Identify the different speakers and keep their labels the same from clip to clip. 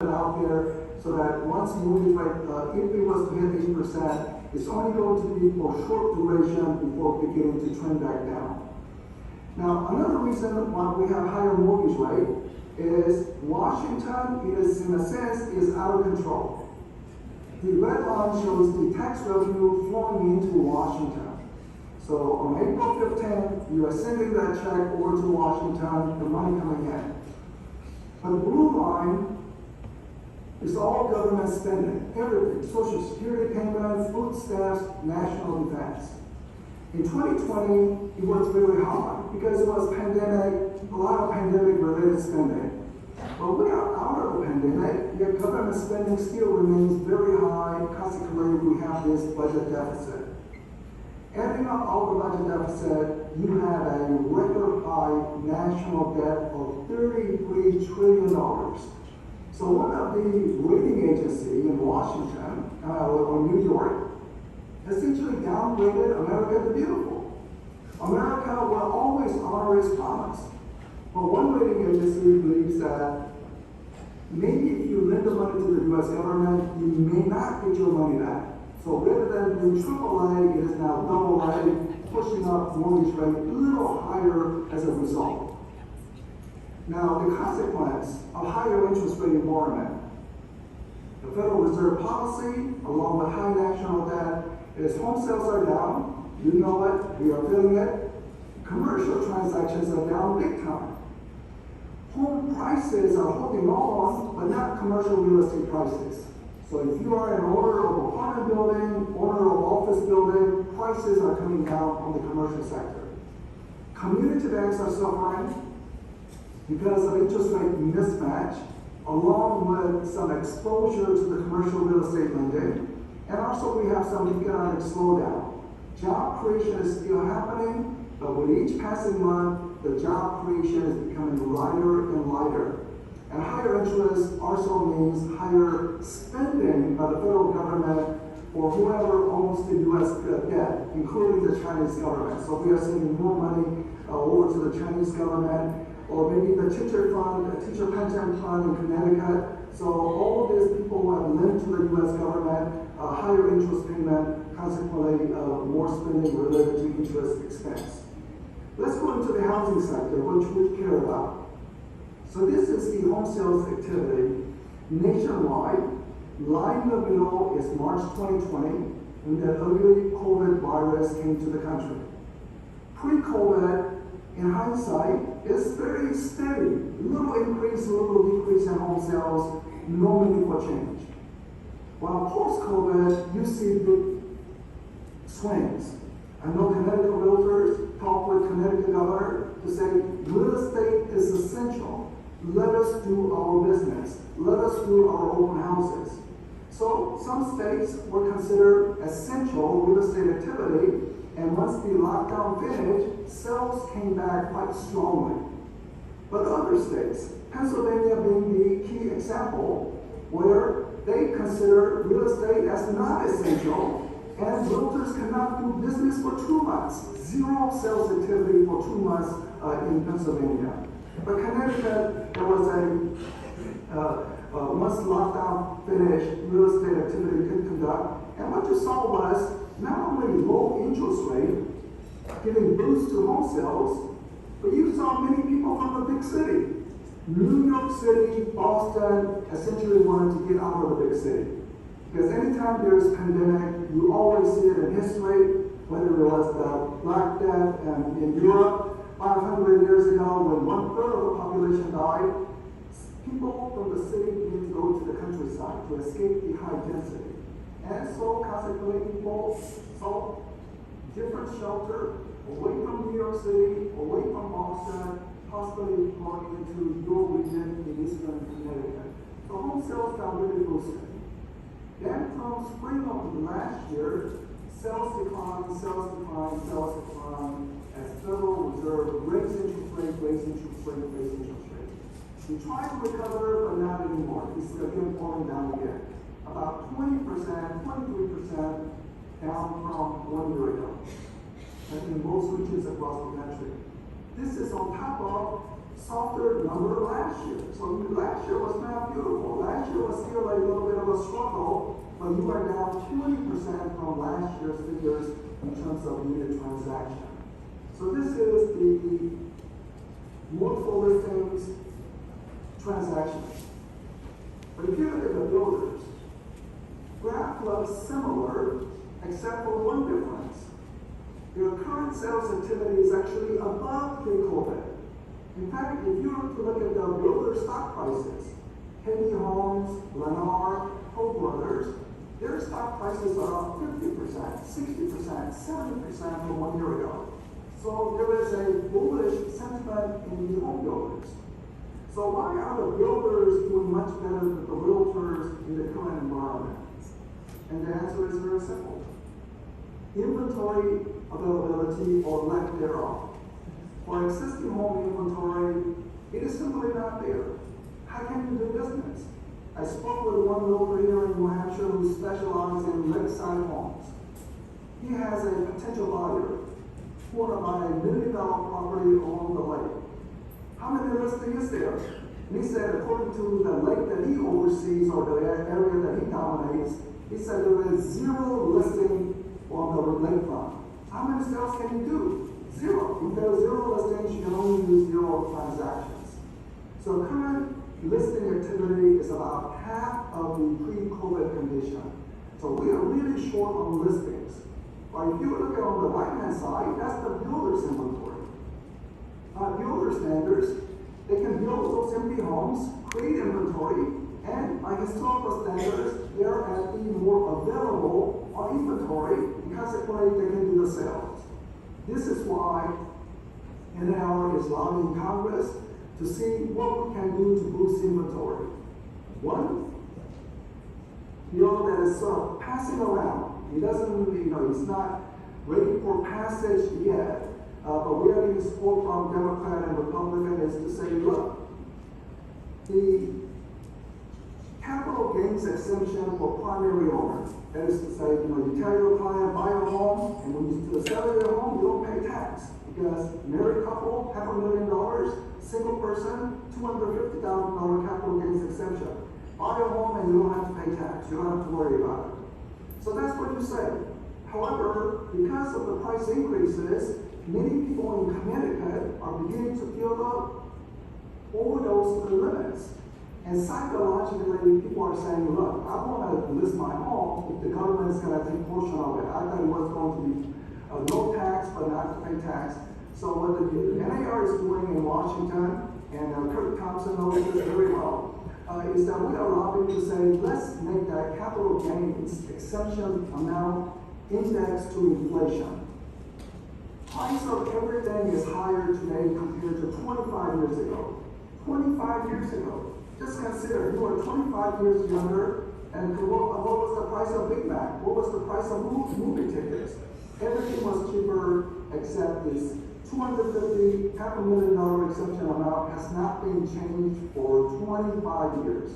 Speaker 1: out there so that once mortgage rate, if it was to hit 8%, it's only going to be for short duration before beginning to trend back down. Now, another reason why we have higher mortgage rate is Washington is, in a sense, is out of control. The red line shows the tax revenue flowing into Washington. So on April 15th, you are sending that check over to Washington, the money coming in. But the blue line is all government spending, everything, Social Security payments, food stamps, national defense. In 2020, it was really hard because it was pandemic, a lot of pandemic-related spending. But we are out of the pandemic, yet government spending still remains very high. Consequently, we have this budget deficit. Adding up all the budget deficit, you have a record high national debt of $33 trillion. So one of the rating agencies in Washington or New York essentially downgraded America the Beautiful. America will always honor its promise. But one rating agency believes that maybe if you lend the money to the U.S. government, you may not get your money back. So rather than being AAA, it is now AA, pushing up mortgage rate a little higher as a result. Now, the consequence of higher interest rate environment, the Federal Reserve policy, along with high national debt, is home sales are down. You know it, we are feeling it. Commercial transactions are down big time. Home prices are holding on, but not commercial real estate prices. So if you are an owner of apartment building, owner of office building, prices are coming down on the commercial sector. Community banks are suffering because of interest rate mismatch, along with some exposure to the commercial real estate lending, and also we have some economic slowdown. Job creation is still happening, but with each passing month, the job creation is becoming lighter and lighter. And higher interest also means higher spending by the federal government for whoever owns the U.S. debt, including the Chinese government. So we are sending more money over to the Chinese government, or maybe the teacher fund, the teacher pension fund in Connecticut. So all of these people who have lent to the U.S. government, higher interest payment, consequently more spending related to interest expense. Let's go into the housing sector, which we care about. So this is the home sales activity nationwide. Line in the middle is March 2020, when the ugly COVID virus came to the country. Pre-COVID, in hindsight, it's very steady. Little increase, little decrease in home sales, no meaningful change. While post-COVID, you see big swings. I know Connecticut realtors talk with Connecticut governor to say real estate is essential. Let us do our business. Let us do our open houses. So some states were considered essential real estate activity, and once the lockdown finished, sales came back quite strongly. But other states, Pennsylvania being the key example, where they consider real estate as not essential, and realtors cannot do business for 2 months. Zero sales activity for 2 months in Pennsylvania. But Connecticut, there was once lockdown finished, real estate activity could conduct. And what you saw was not only low interest rate giving boost to home sales, but you saw many people from the big city. New York City, Boston, essentially wanted to get out of the big city. Because anytime there's a pandemic, you always see it in history, whether it was the Black Death in Europe, 500 years ago, when 1/3 of the population died, people from the city needed to go to the countryside to escape the high density. And so, consequently, people sought different shelter away from New York City, away from Boston, possibly going into your region in eastern Connecticut. So home sales got really boosted. Then from spring of last year, sales decline, as Federal Reserve raised interest rate. We tried to recover, but not anymore. It's again falling down again. About 20%, 23% down from 1 year ago. And in most regions across the country. This is on top of softer number last year. So last year was not beautiful. Last year was still a little bit of a struggle, but you are now 20% from last year's figures in terms of unit transaction. So this is the multiple listings transactions. But if you look at the builders, graph looks similar, except for one difference. Your current sales activity is actually above pre-COVID. In fact, if you were to look at the builder stock prices, Henry Homes, Lennar, Toll Brothers, their stock prices are up 50%, 60%, 70% from 1 year ago. So there is a bullish sentiment in the home builders. So why are the builders doing much better than the realtors in the current environment? And the answer is very simple. Inventory availability or lack thereof. For existing home inventory, it is simply not there. How can you do business? I spoke with one realtor here in New Hampshire who specializes in lakeside homes. He has a potential buyer who want to buy $1 million property along the lake. How many listings is there? And he said, according to the lake that he oversees or the area that he dominates, he said there is 0 listing on the lakefront. How many sales can you do? 0. If there are 0 listings, you can only do 0 transactions. So current listing activity is about half of the pre-COVID condition. So we are really short on listings. But if you look at on the right-hand side, that's the builder's inventory. Builder standards, they can build those empty homes, create inventory, and by historical standards, they're at the more available on inventory, and consequently they can do the sales. This is why NAR is lobbying Congress to see what we can do to boost inventory. One, bill that is sort of passing around. It doesn't, it's not ready for passage yet, but we are getting support from Democrat and Republican is to say, look, the capital gains exemption for primary owners. That is to say, you tell your client, buy a home, and when you sell your home, you don't pay tax. Because married couple, $500,000, single person, $250,000 capital gains exemption. Buy a home and you don't have to pay tax. You don't have to worry about it. So that's what you say. However, because of the price increases, many people in Connecticut are beginning to feel the overdose of the limits. And psychologically, people are saying, look, I want to list my home if the government is going to take a portion of it. I thought it was going to be no tax, but not to pay tax. So what the NAR is doing in Washington, and Kirk Thompson knows this very well, is that we are lobbying to say, let's make that capital gains exemption amount indexed to inflation. Price of everything is higher today compared to 25 years ago. 25 years ago. Just consider, you were 25 years younger, and what was the price of Big Mac? What was the price of movie tickets? Everything was cheaper except this $250,000 exemption amount has not been changed for 25 years.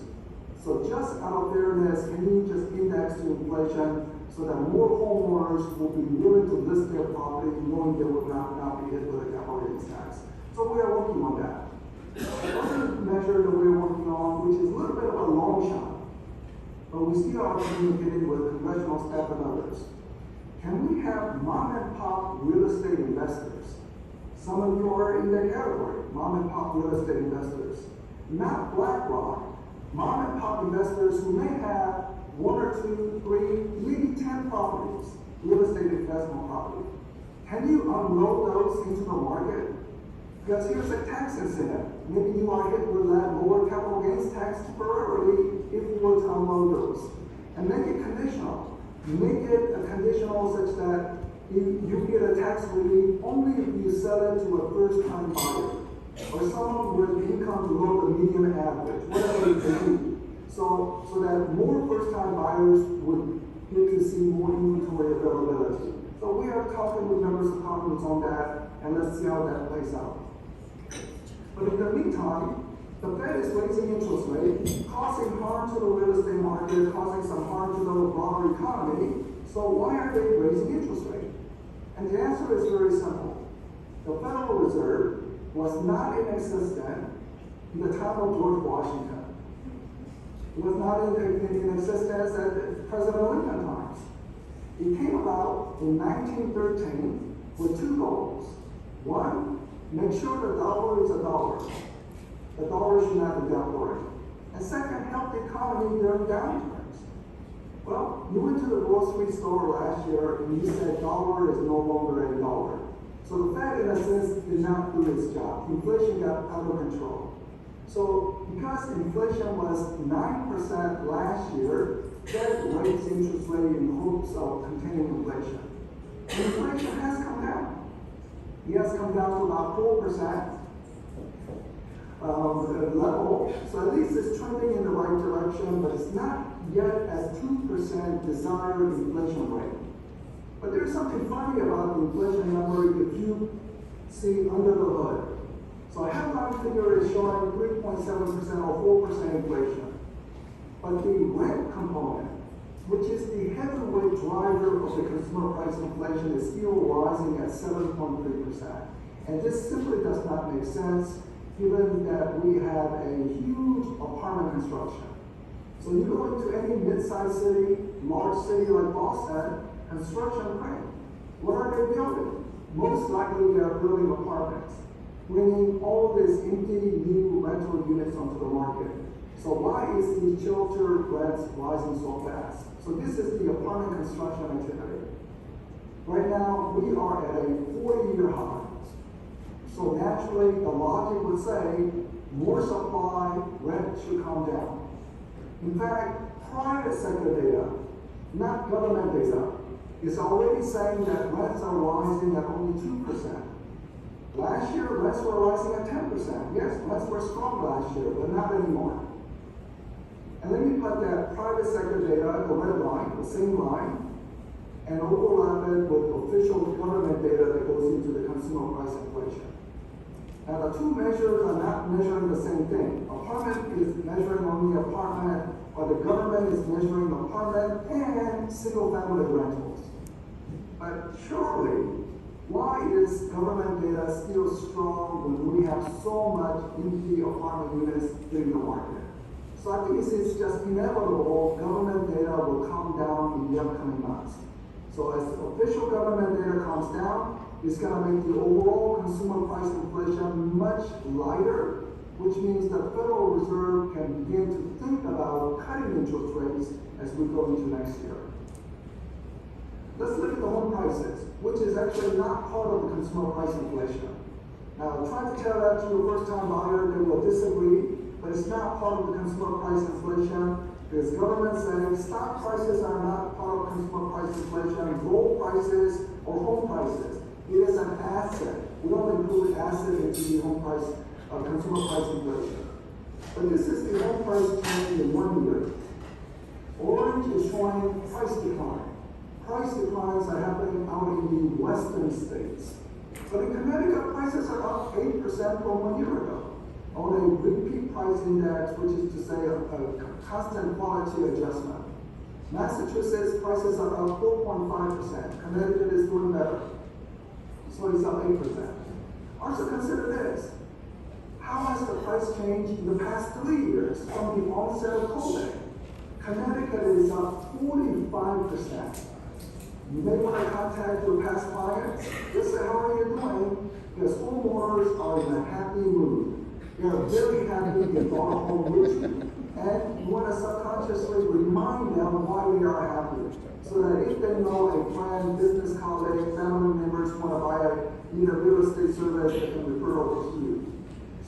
Speaker 1: So just out of fairness, can you just index to inflation so that more homeowners will be willing to list their property knowing they will not be hit with a capital gains tax? So we are working on that. Another measure that we're working on, which is a little bit of a long shot, but we still are communicating with congressional staff and others. Can we have mom and pop real estate investors? Some of you are in that category, mom and pop real estate investors. Not BlackRock, mom and pop investors who may have 1 or 2, 3, maybe 10 properties, real estate investment property. Can you unload those into the market? Because here's a tax incentive. Maybe you are hit with that lower capital gains tax temporarily if you were to unload those. And make it conditional. Make it a conditional such that you get a tax relief only if you sell it to a first-time buyer or someone with income below the median average, whatever it may be. So that more first-time buyers would get to see more inventory availability. So we are talking with members of Congress on that, and let's see how that plays out. But in the meantime, the Fed is raising interest rates, causing harm to the real estate market, causing some harm to the broader economy. So why are they raising interest rates? And the answer is very simple. The Federal Reserve was not in existence in the time of George Washington. It was not in existence at President Lincoln times. It came about in 1913 with two goals. One, make sure the dollar is a dollar. The dollar should not be devalued. And second, help the economy during downturns. Well, you went to the grocery store last year and you said dollar is no longer a dollar. So the Fed, in a sense, did not do its job. Inflation got out of control. So because inflation was 9% last year, Fed raised interest rate in hopes of containing inflation. Inflation has come down. It has come down to about 4% level. So at least it's trending in the right direction, but it's not yet at 2% desired inflation rate. But there's something funny about the inflation number if you see under the hood. So a headline figure is showing 3.7% or 4% inflation. But the rent component, which is the heavyweight driver of the consumer price inflation, is still rising at 7.3%. And this simply does not make sense given that we have a huge apartment construction. So you go into any mid-sized city, large city like Boston, construction crane. What are they building? Most likely they are building apartments, bringing all these empty new rental units onto the market. So why is the shelter rents rising so fast? So this is the apartment construction activity. Right now, we are at a 40-year high. So naturally, the logic would say, more supply, rent should come down. In fact, private sector data, not government data, is already saying that rents are rising at only 2%. Last year, rents were rising at 10%. Yes, rents were strong last year, but not anymore. And let me put that private sector data, the red line, the same line, and overlap it with official government data that goes into the consumer price inflation. Now, the two measures are not measuring the same thing. Apartment is measuring only apartment, or the government is measuring apartment and single-family rentals. But surely, why is government data still strong when we have so much empty apartment units in the market? So I think it's just inevitable government data will come down in the upcoming months. So as official government data comes down, it's going to make the overall consumer price inflation much lighter, which means the Federal Reserve can begin to think about cutting interest rates as we go into next year. Let's look at the home prices, which is actually not part of the consumer price inflation. Now, trying to tell that to a first-time buyer, they will disagree, but it's not part of the consumer price inflation. Because government saying stock prices are not part of consumer price inflation, gold prices or home prices. It is an asset. We don't include asset into the home price, consumer price inflation. But this is the home price change in 1 year. Orange is showing price decline. Price declines are happening out in the western states. But in Connecticut, prices are up 8% from 1 year ago on a repeat price index, which is to say a constant quality adjustment. Massachusetts prices are up 4.5%. Connecticut is doing better. So it's up 8%. Also consider this. How has the price changed in the past 3 years from the onset of COVID? Connecticut is up 45%. You may want to contact your past clients. Just say, how are you doing? Because homeowners are in a happy mood. They are very happy they bought a home with you. And you want to subconsciously remind them why we are happy. So that if they know a friend, business colleague, family members want to buy a real estate service, they can refer over to you.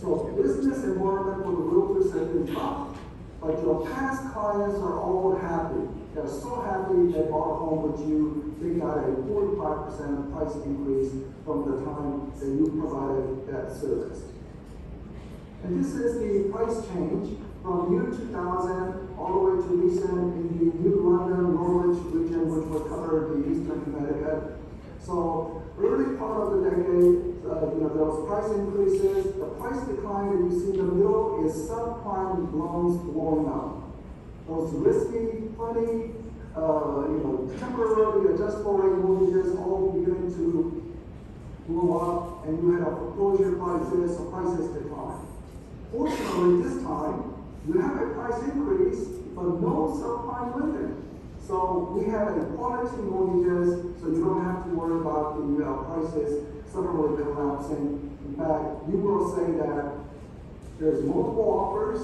Speaker 1: So business environment for the realtors has been tough, but your past clients are all happy. They're so happy they bought a home with you. They got a 45% price increase from the time that you provided that service. And this is the price change from year 2000 all the way to recent in the New London, Norwich region, which would cover the eastern Connecticut. So early part of the decade, there was price increases. The price decline that you see in the middle is subprime loans blowing up. Those risky, funny, temporarily adjustable rate mortgages all beginning to go up and you had a foreclosure crisis, so prices decline. Fortunately, this time, you have a price increase, but no subprime lending. So we have a quality mortgages, so you don't have to worry about the prices suddenly collapsing. In fact, you will say that there's multiple offers,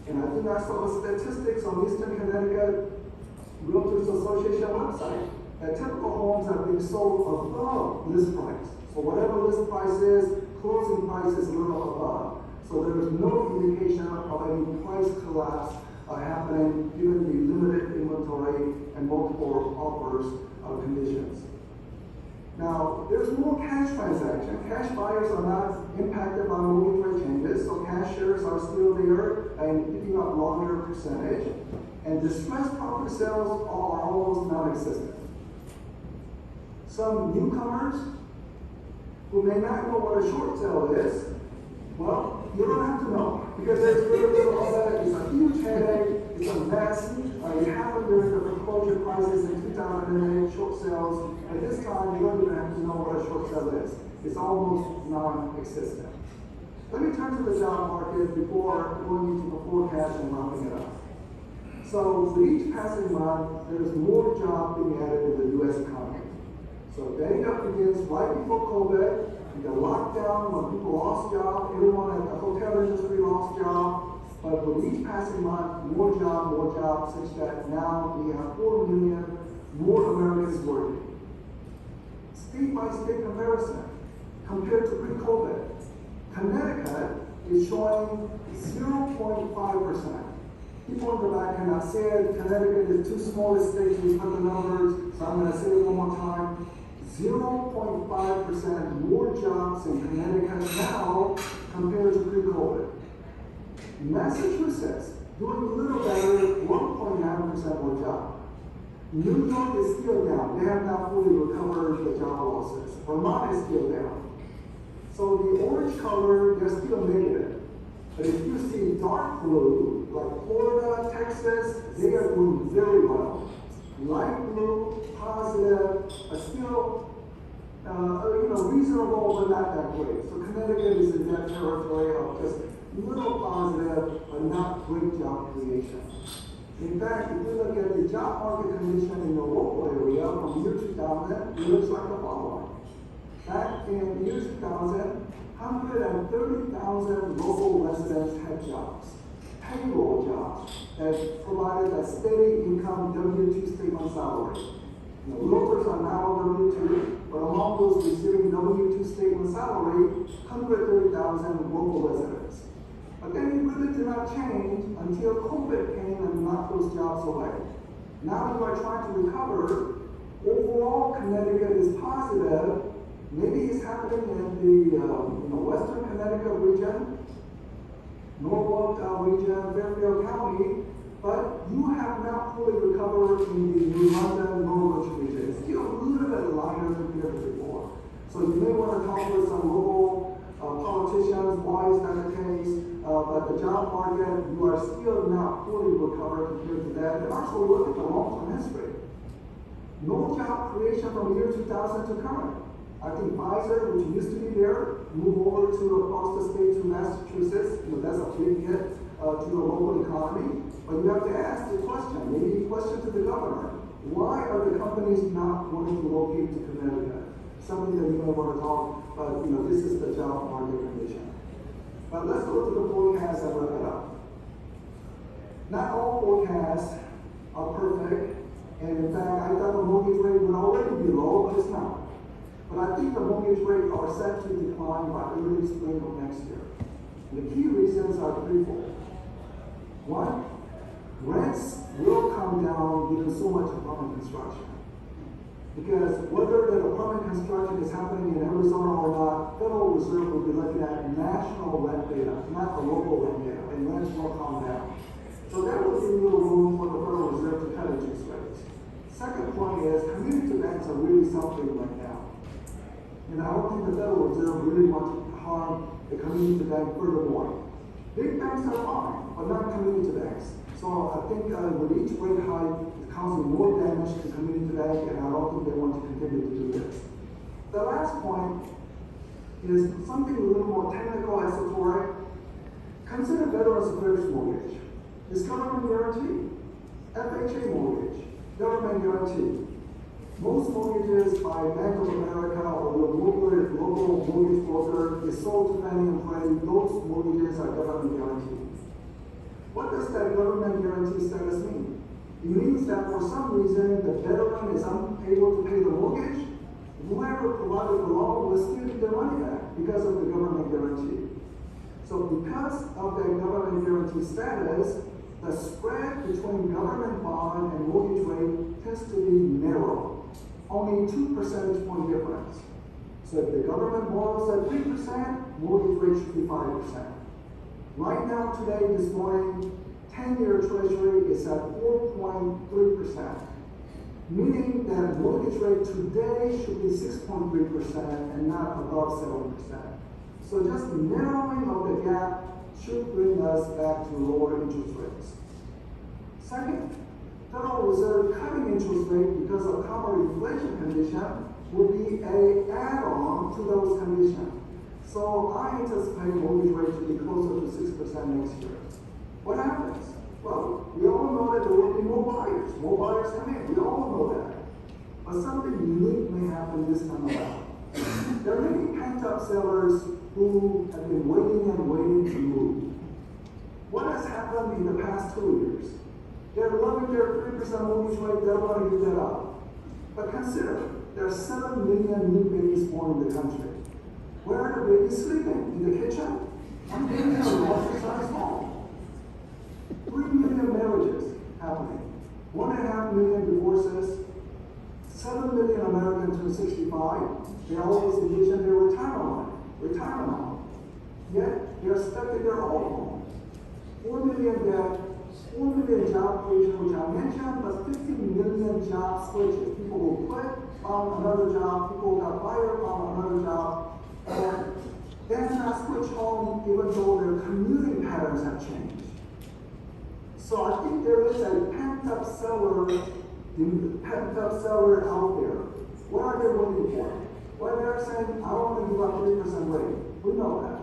Speaker 1: and I think I saw the statistics on Eastern Connecticut Realtors Association website that typical homes are being sold above list price. So whatever list price is, closing price is a little above. So there is no indication of any price collapse happening given the limited inventory and multiple offers conditions. Now, there's more cash transaction. Cash buyers are not impacted by mortgage rate changes, so cashiers are still there and picking up larger percentage. And distressed property sales are almost non-existent. Some newcomers who may not know what a short sale is, well, you don't have to know, because there's very little of that. It's a huge headache, it's a mess. It happened during the foreclosure crisis in 2008, short sales. At this time, you don't even have to know what a short sale is. It's almost non-existent. Let me turn to the job market before going into the forecast and wrapping it up. So with each passing month, there's more jobs being added to the U.S. economy. So data begins right before COVID, the lockdown when people lost jobs, everyone at the hotel industry lost jobs. But with each passing month, more jobs, such that now we have 4 million more Americans working. State by state comparison, compared to pre-COVID, Connecticut is showing 0.5%. People in the back cannot say it. Connecticut is too small a state to put the numbers, so I'm going to say it one more time. 0.5% more jobs in Connecticut now compared to pre-COVID. Massachusetts doing a little better, 1.9% more jobs. New York is still down. They have not fully recovered the job losses. Vermont is still down. So the orange color, they're still negative. But if you see dark blue, like Florida, Texas, they are doing very well. Light blue, positive, but still, reasonable, but not that great. So Connecticut is in that territory of just little positive, but not great job creation. In fact, if you look at the job market condition in your local area from year 2000, it looks like the following. Back in year 2000, 130,000 local residents had jobs, payroll jobs that provided a steady income W-2 statement salary. Realtors are now W-2, but among those receiving W-2 statement salary, 130,000 local residents. But then it really did not change until COVID came and knocked those jobs away. Now you are trying to recover. Overall, Connecticut is positive. Maybe it's happening in the western Connecticut region, Norwalk region, Fairfield County, but you have not fully recovered in the New London, Norwich region. It's still a little bit lighter compared to before. So you may want to talk with some local politicians, why is that the case? But the job market, you are still not fully recovered compared to that. And also look at the long-term history. No job creation from year 2000 to current. I think Pfizer, which used to be there, moved over to across the state to Massachusetts. That's a big hit to the local economy. But you have to ask the question, maybe a question to the governor. Why are the companies not wanting to locate to Connecticut? Something that you may want to talk about, this is the job market condition. But let's go to the forecast and wrap it up. Not all forecasts are perfect. And in fact, I thought the mortgage rate would already be low, but it's not. But I think the mortgage rates are set to decline by early spring of next year. And the key reasons are threefold. One, rents will come down given so much apartment construction. Because whether the apartment construction is happening in Arizona or not, Federal Reserve will be looking at national rent data, not the local rent data, and rents will come down. So that will give a little room for the Federal Reserve to cut interest rates. Second point is, community banks are really suffering right now. And I don't think the Federal Reserve really wants to harm the community bank furthermore. Big banks are fine, but not community banks. So I think with each rate hike, it's causing more damage to community bank, and I don't think they want to continue to do this. The last point is something a little more technical, esoteric. Consider Veterans Affairs mortgage. It's government guarantee. FHA mortgage, government guarantee. Most mortgages by Bank of America or the local mortgage broker is sold to Fannie and Freddie. Those mortgages are government guaranteed. What does that government guarantee status mean? It means that for some reason the veteran is unable to pay the mortgage. Whoever provided the loan will still get their money back because of the government guarantee. So because of that government guarantee status, the spread between government bond and mortgage rate tends to be narrow, only 2 percentage point difference. So if the government borrows at 3%, mortgage rate should be 5%. Right now, today, this morning, 10-year treasury is at 4.3%, meaning that mortgage rate today should be 6.3% and not above 7%. So just the narrowing of the gap should bring us back to lower interest rates. Second, Federal Reserve cutting interest rate because of common inflation condition will be an add-on to those conditions. So I anticipate mortgage rate to be closer to 6% next year. What happens? Well, we all know that there will be more buyers. More buyers come in. We all know that. But something unique may happen this time around. There are many pent-up sellers who have been waiting and waiting to move. What has happened in the past 2 years? They're loving their 3% mortgage rate. They don't want to give that up. But consider, there are 7 million new babies born in the country. Where are the babies sleeping? In the kitchen? I'm thinking of a larger-sized home. 3 million marriages happening. 1.5 million divorces. 7 million Americans turn 65. They always envision their retirement home. Yet, they're stuck in their old home. 4 million debt, 4 million job creation, which I mentioned, but 50 million job switches. People will quit, found another job. People got fired, found another job. And then not switch home even though their commuting patterns have changed. So I think there is a pent-up seller out there. What are they waiting for? Well, they're saying, I don't want to give up 3% rate. We know that.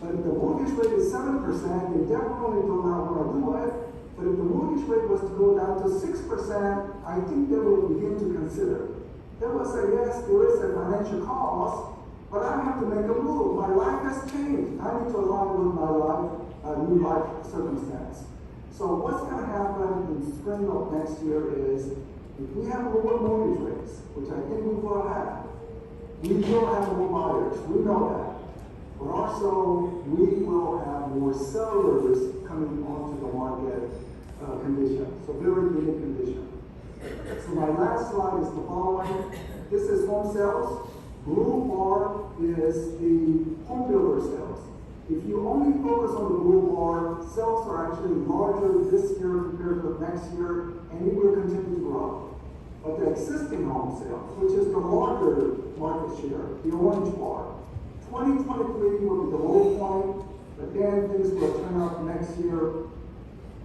Speaker 1: But if the mortgage rate is 7%, they definitely do not want to do it. But if the mortgage rate was to go down to 6%, I think they will begin to consider. They will say, yes, there is a financial cost, but I have to make a move. My life has changed. I need to align with my new life circumstance. So what's going to happen in spring of next year is, if we have lower mortgage rates, which I think we will have more buyers. We know that. But also, we will have more sellers coming onto the market condition. So very unique condition. So my last slide is the following. This is home sales. Blue bar is the home builder sales. If you only focus on the blue bar, sales are actually larger this year compared to next year, and it will continue to grow. But the existing home sales, which is the larger market share, the orange bar, 2023 will be the low point, but then things will turn up next year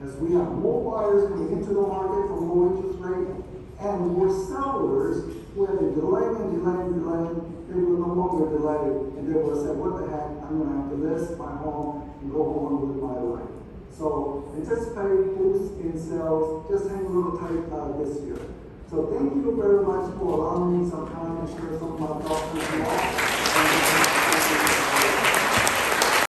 Speaker 1: as we have more buyers coming into the market for low interest rate and more sellers who have been delaying. They will no longer delay, and they will say, what the heck, I'm going to have to list my home and go on with my life. So anticipate boosts in sales, just hang a little tight this year. So thank you very much for allowing me some time to share some of my thoughts with you all.